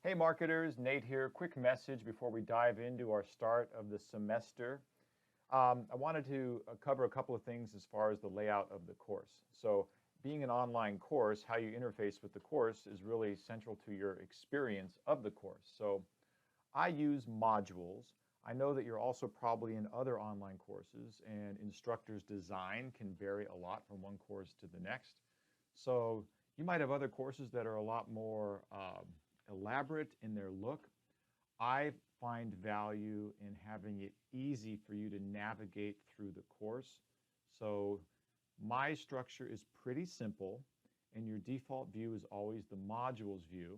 Hey marketers, Nate here. Quick message before we dive into our start of the semester. I wanted to cover a couple of things as far as the layout of the course. So being an online course, how you interface with the course is really central to your experience of the course. So I use modules. I know that you're also probably in other online courses, and instructors' design can vary a lot from one course to the next. So you might have other courses that are a lot more elaborate in their look. I find value in having it easy for you to navigate through the course. So my structure is pretty simple, and your default view is always the modules view.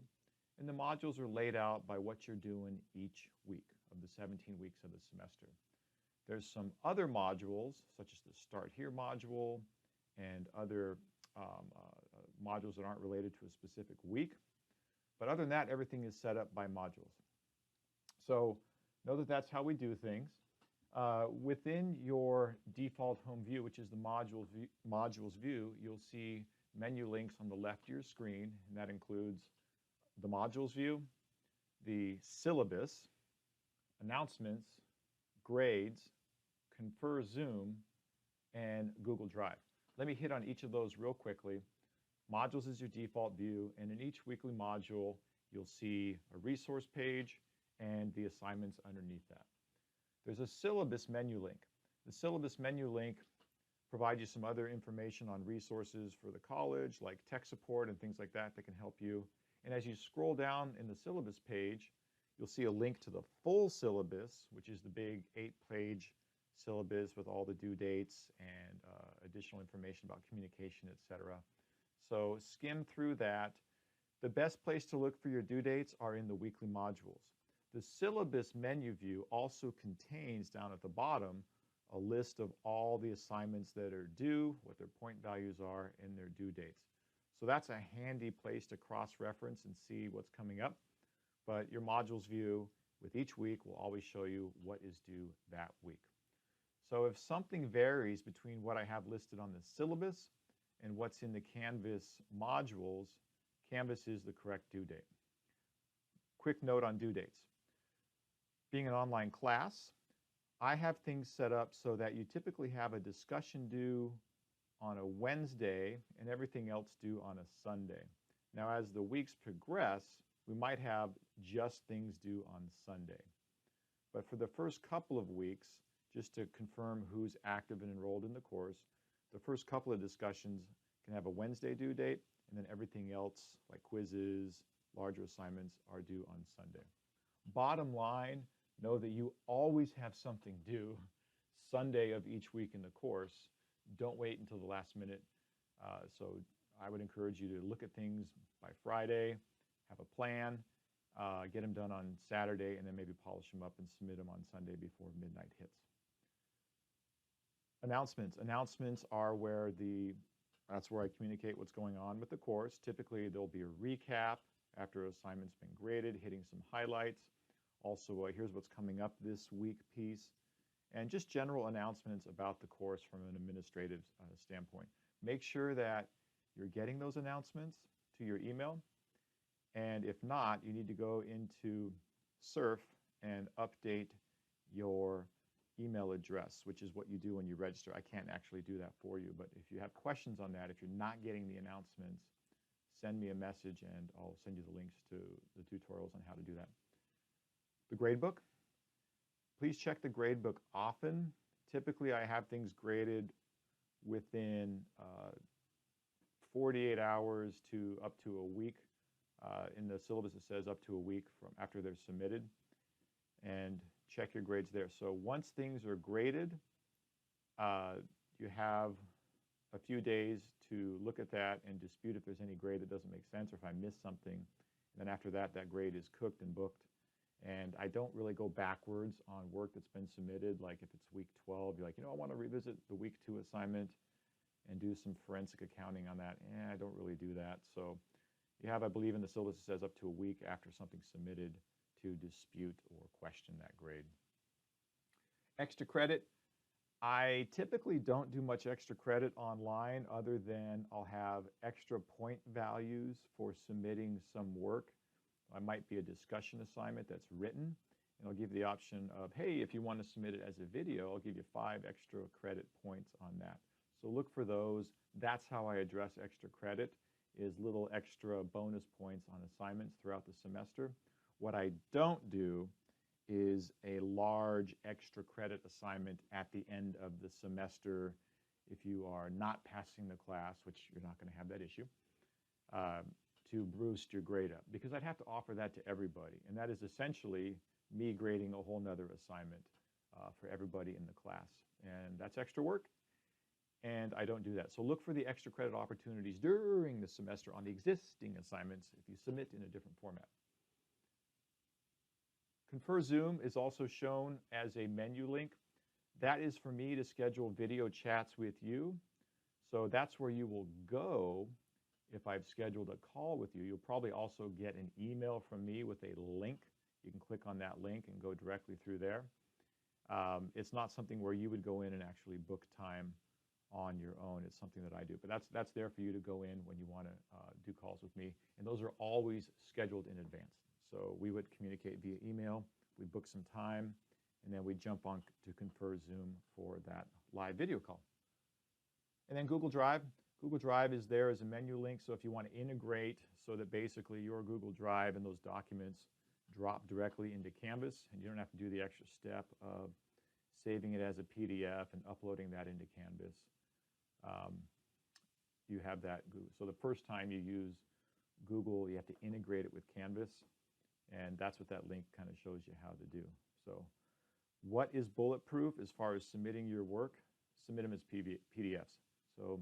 And the modules are laid out by what you're doing each week of the 17 weeks of the semester. There's some other modules, such as the Start Here module and other modules that aren't related to a specific week. But other than that, everything is set up by modules. So know that that's how we do things. Within your default home view, which is the modules view, you'll see menu links on the left of your screen, and that includes the modules view, the syllabus, announcements, grades, Confer Zoom, and Google Drive. Let me hit on each of those real quickly. Modules is your default view, and in each weekly module, you'll see a resource page and the assignments underneath that. There's a syllabus menu link. The syllabus menu link provides you some other information on resources for the college, like tech support and things like that that can help you. And as you scroll down in the syllabus page, you'll see a link to the full syllabus, which is the big 8-page syllabus with all the due dates and additional information about communication, etc. So skim through that. The best place to look for your due dates are in the weekly modules. The syllabus menu view also contains down at the bottom a list of all the assignments that are due, what their point values are, and their due dates. So that's a handy place to cross-reference and see what's coming up. But your modules view with each week will always show you what is due that week. So if something varies between what I have listed on the syllabus and what's in the Canvas modules, Canvas is the correct due date. Quick note on due dates. Being an online class, I have things set up so that you typically have a discussion due on a Wednesday and everything else due on a Sunday. Now, as the weeks progress, we might have just things due on Sunday. But for the first couple of weeks, just to confirm who's active and enrolled in the course, the first couple of discussions can have a Wednesday due date, and then everything else, like quizzes, larger assignments, are due on Sunday. Bottom line, know that you always have something due Sunday of each week in the course. Don't wait until the last minute. So I would encourage you to look at things by Friday, have a plan, get them done on Saturday, and then maybe polish them up and submit them on Sunday before midnight hits. Announcements. Announcements are that's where I communicate what's going on with the course. Typically, there'll be a recap after an assignment's been graded, hitting some highlights. Also, here's what's coming up this week piece, and just general announcements about the course from an administrative standpoint. Make sure that you're getting those announcements to your email, and if not, you need to go into Surf and update your email address, which is what you do when you register. I can't actually do that for you, but if you have questions on that, if you're not getting the announcements, send me a message and I'll send you the links to the tutorials on how to do that. The gradebook. Please check the gradebook often. Typically, I have things graded within 48 hours to up to a week. In the syllabus, it says up to a week from after they're submitted. And check your grades there. So once things are graded, you have a few days to look at that and dispute if there's any grade that doesn't make sense or if I missed something. And then after that, that grade is cooked and booked. And I don't really go backwards on work that's been submitted. Like if it's week 12, you're like, I want to revisit the week 2 assignment and do some forensic accounting on that. I don't really do that. So you have, I believe in the syllabus, it says up to a week after something's submitted to dispute or question that grade. Extra credit. I typically don't do much extra credit online other than I'll have extra point values for submitting some work. It might be a discussion assignment that's written, and I'll give you the option of, hey, if you want to submit it as a video, I'll give you 5 extra credit points on that. So look for those. That's how I address extra credit, is little extra bonus points on assignments throughout the semester. What I don't do is a large extra credit assignment at the end of the semester if you are not passing the class, which you're not going to have that issue, to boost your grade up, because I'd have to offer that to everybody, and that is essentially me grading a whole nother assignment for everybody in the class, and that's extra work, and I don't do that. So look for the extra credit opportunities during the semester on the existing assignments if you submit in a different format. Confer Zoom is also shown as a menu link. That is for me to schedule video chats with you. So that's where you will go if I've scheduled a call with you. You'll probably also get an email from me with a link. You can click on that link and go directly through there. It's not something where you would go in and actually book time on your own. It's something that I do. But that's there for you to go in when you want to do calls with me. And those are always scheduled in advance. So we would communicate via email, we'd book some time, and then we'd jump on to Confer Zoom for that live video call. And then Google Drive. Google Drive is there as a menu link, so if you want to integrate so that basically your Google Drive and those documents drop directly into Canvas, and you don't have to do the extra step of saving it as a PDF and uploading that into Canvas. You have that. So the first time you use Google, you have to integrate it with Canvas, and that's what that link kind of shows you how to do. So what is bulletproof as far as submitting your work? Submit them as PDFs. So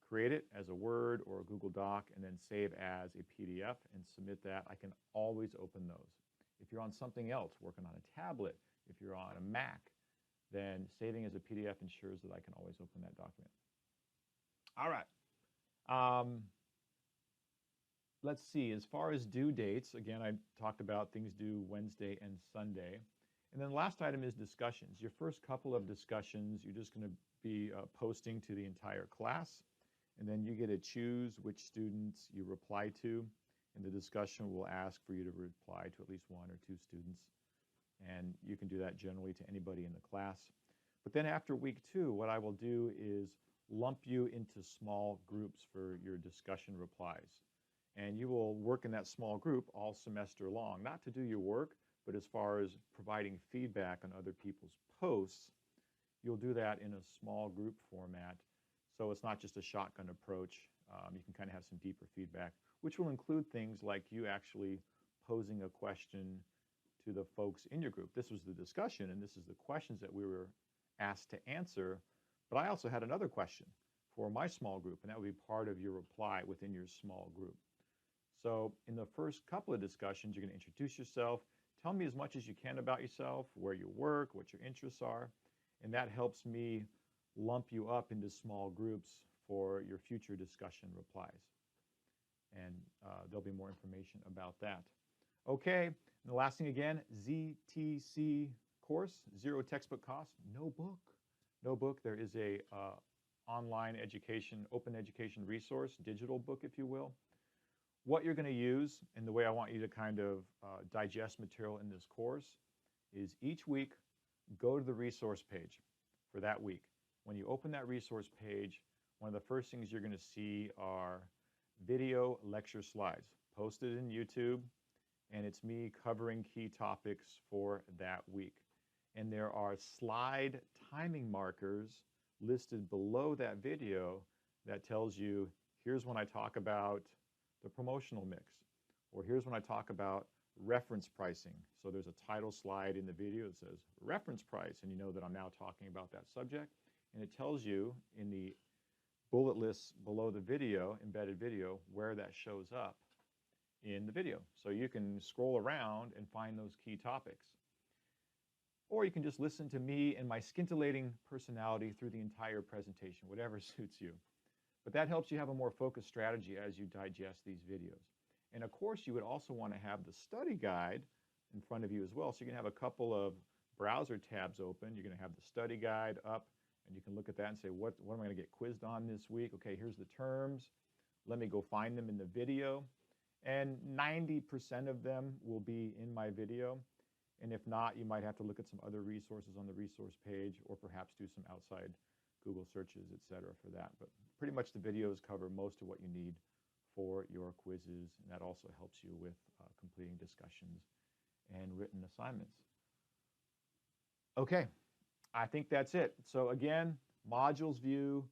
create it as a Word or a Google Doc and then save as a PDF and submit that. I can always open those. If you're on something else, working on a tablet, if you're on a Mac, then saving as a PDF ensures that I can always open that document. All right. Let's see, as far as due dates, again, I talked about things due Wednesday and Sunday. And then the last item is discussions. Your first couple of discussions, you're just going to be posting to the entire class. And then you get to choose which students you reply to. And the discussion will ask for you to reply to at least 1 or 2 students. And you can do that generally to anybody in the class. But then after week 2, what I will do is lump you into small groups for your discussion replies. And you will work in that small group all semester long, not to do your work, but as far as providing feedback on other people's posts, you'll do that in a small group format. So it's not just a shotgun approach. You can kind of have some deeper feedback, which will include things like you actually posing a question to the folks in your group. This was the discussion, and this is the questions that we were asked to answer. But I also had another question for my small group, and that would be part of your reply within your small group. So in the first couple of discussions, you're going to introduce yourself, tell me as much as you can about yourself, where you work, what your interests are, and that helps me lump you up into small groups for your future discussion replies. And there'll be more information about that. Okay, and the last thing again, ZTC course, zero textbook cost, no book. No book. There is a online education, open education resource, digital book, if you will. What you're going to use, and the way I want you to kind of digest material in this course, is each week go to the resource page for that week. When you open that resource page, one of the first things you're going to see are video lecture slides posted in YouTube, and it's me covering key topics for that week. And there are slide timing markers listed below that video that tells you, here's when I talk about the promotional mix, or here's when I talk about reference pricing. So there's a title slide in the video that says reference price, and you know that I'm now talking about that subject. And it tells you in the bullet lists below the video, embedded video, where that shows up in the video. So you can scroll around and find those key topics. Or you can just listen to me and my scintillating personality through the entire presentation, whatever suits you. But that helps you have a more focused strategy as you digest these videos. And of course, you would also want to have the study guide in front of you as well. So you can have a couple of browser tabs open. You're going to have the study guide up, and you can look at that and say, what am I going to get quizzed on this week? Okay, here's the terms. Let me go find them in the video. And 90% of them will be in my video. And if not, you might have to look at some other resources on the resource page, or perhaps do some outside Google searches, etc. for that. But pretty much the videos cover most of what you need for your quizzes, and that also helps you with completing discussions and written assignments. Okay, I think that's it. So again, modules view,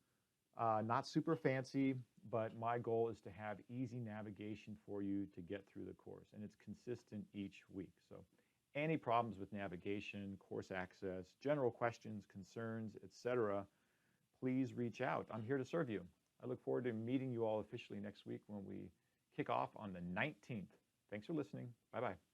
not super fancy, but my goal is to have easy navigation for you to get through the course, and it's consistent each week. So any problems with navigation, course access, general questions, concerns, etc., please reach out. I'm here to serve you. I look forward to meeting you all officially next week when we kick off on the 19th. Thanks for listening. Bye-bye.